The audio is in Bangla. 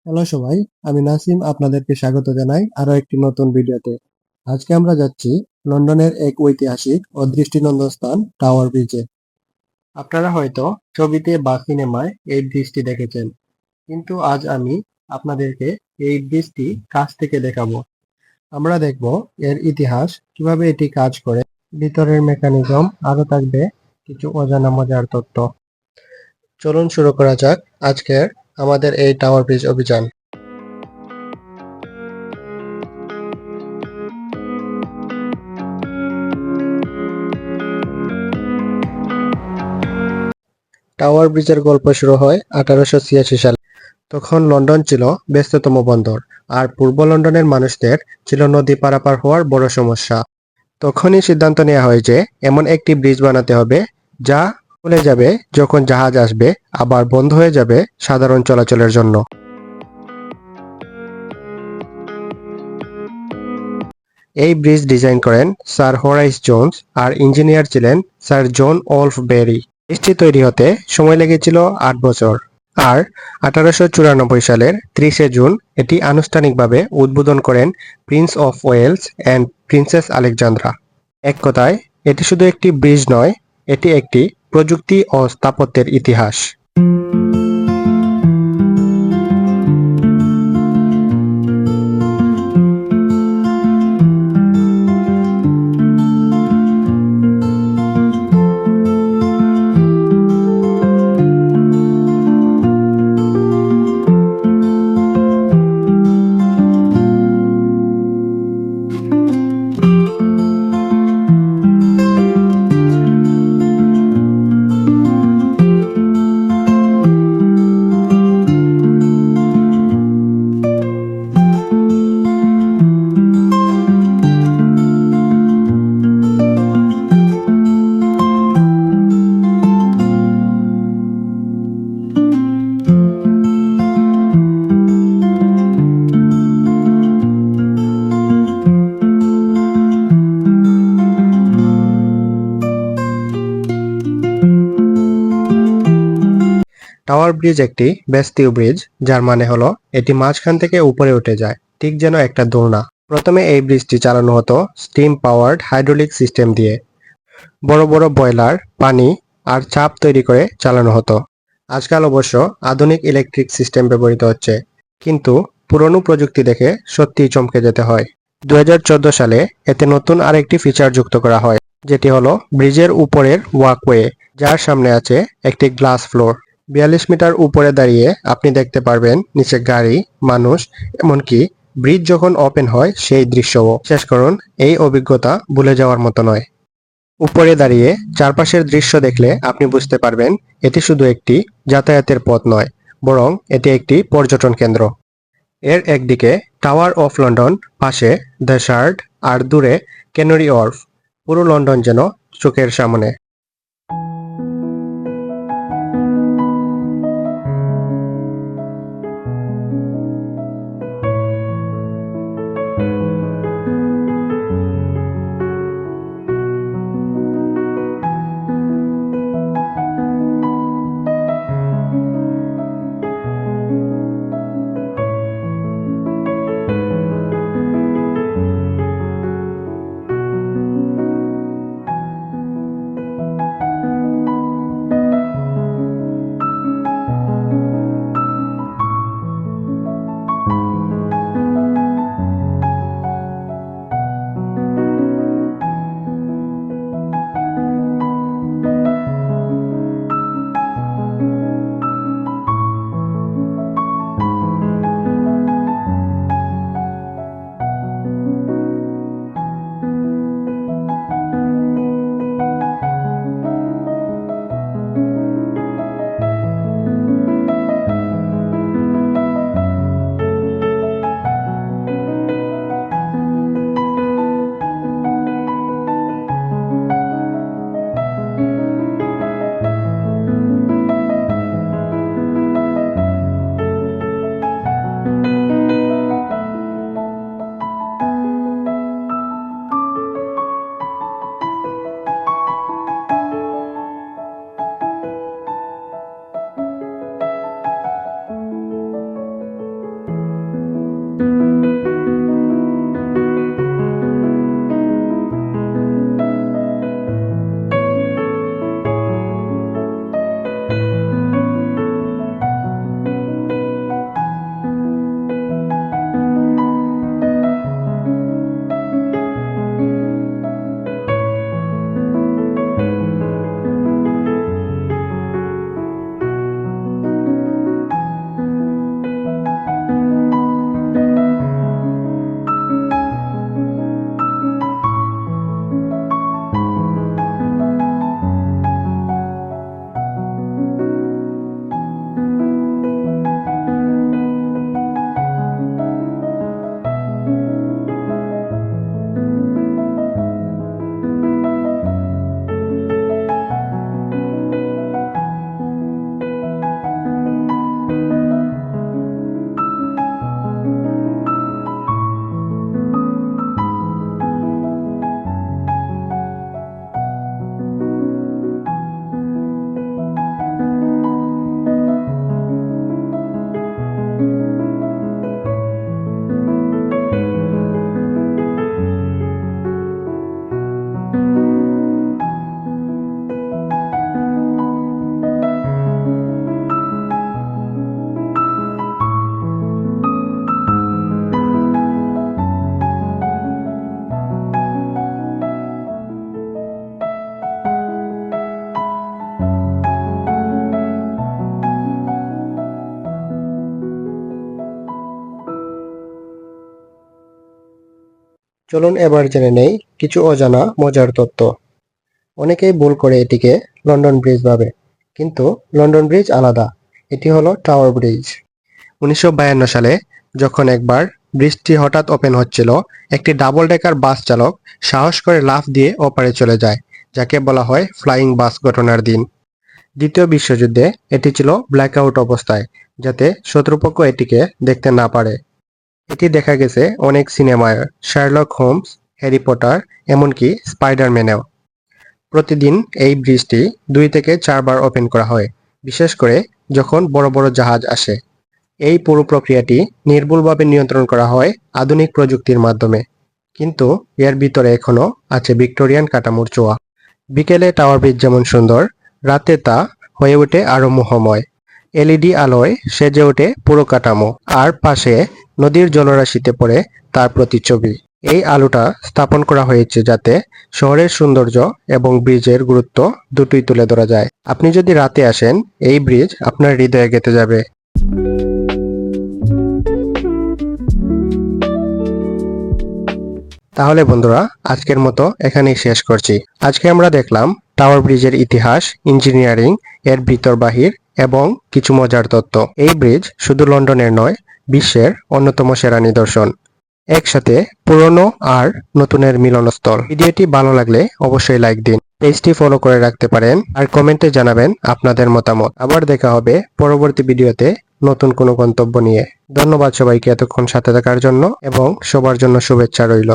হ্যালো সবাই, আমি নাসিম আপনাদেরকে স্বাগত জানাই আরো একটি নতুন ভিডিওতে। আজকে আমরা যাচ্ছি লন্ডনের এক ঐতিহাসিক ও দৃষ্টিনন্দন স্থান টাওয়ার ব্রিজে। আপনারা হয়তো ছবিতে বা সিনেমায় এই ব্রিজটি দেখেছেন, কিন্তু আজ আমি আপনাদেরকে এই ব্রিজটি কাছ থেকে দেখাবো। আমরা দেখব এর ইতিহাস, কিভাবে এটি কাজ করে, ভিতরের মেকানিজম, আরো থাকবে কিছু অজানা মজার তথ্য। চলুন শুরু করা যাক আজকের আমাদের এই টাওয়ার ব্রিজ অভিযান। টাওয়ার ব্রিজের গল্প শুরু হয় 1886 সালে। তখন লন্ডন ছিল ব্যস্ততম বন্দর, আর পূর্ব লন্ডনের মানুষদের ছিল নদী পারাপার হওয়ার বড় সমস্যা। তখনই সিদ্ধান্ত নেওয়া হয় যে এমন একটি ব্রিজ বানাতে হবে যা খুলে যাবে যখন জাহাজ আসবে, আবার বন্ধ হয়ে যাবে সাধারণ চলাচলের জন্য। এই ব্রিজ ডিজাইন করেন স্যার হোরাইস জোন্স, আর ইঞ্জিনিয়ার ছিলেন স্যার জন ওলফ বেরি। ব্রিজটি তৈরি হতে সময় লেগেছিল 8 বছর, আর 1894 সালের 30শে জুন এটি আনুষ্ঠানিকভাবে উদ্বোধন করেন Prince of Wales and Princess Alexandra. এক কথায়, এটি শুধু একটি ব্রিজ নয়, এটি একটি প্রযুক্তি ও স্থাপত্যের ইতিহাস। টাওয়ার ব্রিজ একটি বেস্তীয় ব্রিজ, যার মানে হলো এটি মাঝখান থেকে উপরে উঠে যায়, ঠিক যেন একটা দোলনা। প্রথমে এই ব্রিজটি চালানো হতো স্টিম পাওয়ার্ড হাইড্রোলিক সিস্টেম দিয়ে। বড় বড় বয়লার, পানি আর চাপ তৈরি করে চালানো হতো। আজকাল অবশ্য আধুনিক ইলেকট্রিক সিস্টেম ব্যবহৃত হচ্ছে, কিন্তু পুরনো প্রযুক্তি দেখে সত্যিই চমকে যেতে হয়। 2014 সালে এতে নতুন আরেকটি ফিচার যুক্ত করা হয়, যেটি হলো ব্রিজের উপরের ওয়াকওয়ে, যার সামনে আছে একটি গ্লাস ফ্লোর। 42 মিটার উপরে দাঁড়িয়ে আপনি দেখতে পারবেন নিচে গাড়ি, মানুষ, এমনকি ব্রিজ যখন ওপেন হয় সেই দৃশ্যও। শেষ করুন, এই অভিজ্ঞতা ভুলে যাওয়ার মতো নয়। উপরে দাঁড়িয়ে চারপাশের দৃশ্য দেখলে আপনি বুঝতে পারবেন এটি শুধু একটি যাতায়াতের পথ নয়, বরং এটি একটি পর্যটন কেন্দ্র। এর একদিকে টাওয়ার অফ লন্ডন, পাশে দ্য শার্ড, আর দূরে ক্যানারি ওয়ার্ফ। পুরো লন্ডন যেন চোখের সামনে। চলুন এবার জেনে নেই কিছু অজানা মজার তথ্য। অনেকেই ভুল করে এটিকে লন্ডন ব্রিজ ভাবে, কিন্তু লন্ডন ব্রিজ আলাদা। এটি হলো টাওয়ার ব্রিজ। 1952 সালে যখন একবার ব্রিজটি হঠাৎ ওপেন হচ্ছিল, একটি ডাবল ডেকার বাস চালক সাহস করে লাফ দিয়ে ওপারে চলে যায়, যাকে বলা হয় ফ্লাইং বাস ঘটনার দিন। দ্বিতীয় বিশ্বযুদ্ধে এটি ছিল ব্ল্যাকআউট অবস্থায়, যাতে শত্রুপক্ষ এটিকে দেখতে না পারে। এটি দেখা গেছে অনেক সিনেমায়, শার্লক হোমস, হ্যারি পটার, এমনকি স্পাইডারম্যানেও। প্রতিদিন এই ব্রিজটি 2 থেকে 4 বার ওপেন করা হয়, বিশেষ করে যখন বড় বড় জাহাজ আসে। এই পুরো প্রক্রিয়াটি নির্ভুলভাবে নিয়ন্ত্রণ করা হয় আধুনিক প্রযুক্তির মাধ্যমে, কিন্তু এর ভিতরে এখনো আছে ভিক্টোরিয়ান কাঠামোর ছোঁয়া। বিকেলে টাওয়ার ব্রিজ যেমন সুন্দর, রাতে তা হয়ে ওঠে আরো মোহময়। এলইডি আলোয় সেজে ওঠে পুরো কাঠামো, আর পাশে নদীর জলরাশিতে পড়ে তার প্রতিচ্ছবি। এই আলোটা স্থাপন করা হয়েছে যাতে শহরের সৌন্দর্য এবং ব্রিজের গুরুত্ব দুটোই তুলে ধরা যায়। আপনি যদি রাতে আসেন, এই ব্রিজ আপনার হৃদয়ে গেঁথে যাবে। তাহলে বন্ধুরা, আজকের মতো এখানেই শেষ করছি। আজকে আমরা দেখলাম টাওয়ার ব্রিজের ইতিহাস, ইঞ্জিনিয়ারিং, এর ভিতর বাহির এবং কিছু মজার তথ্য। এই ব্রিজ শুধু লন্ডনের নয়, বিশ্বের অন্যতম সেরা নিদর্শন। একসাথে পুরনো আর নতুনের মিলনস্থল। ভিডিওটি ভালো লাগলে অবশ্যই লাইক দিন, পেজটি ফলো করে রাখতে পারেন, আর কমেন্টে জানাবেন আপনাদের মতামত। আবার দেখা হবে পরবর্তী ভিডিওতে নতুন কোনো গন্তব্য নিয়ে। ধন্যবাদ সবাইকে এতক্ষণ সাথে থাকার জন্য, এবং সবার জন্য শুভেচ্ছা রইল।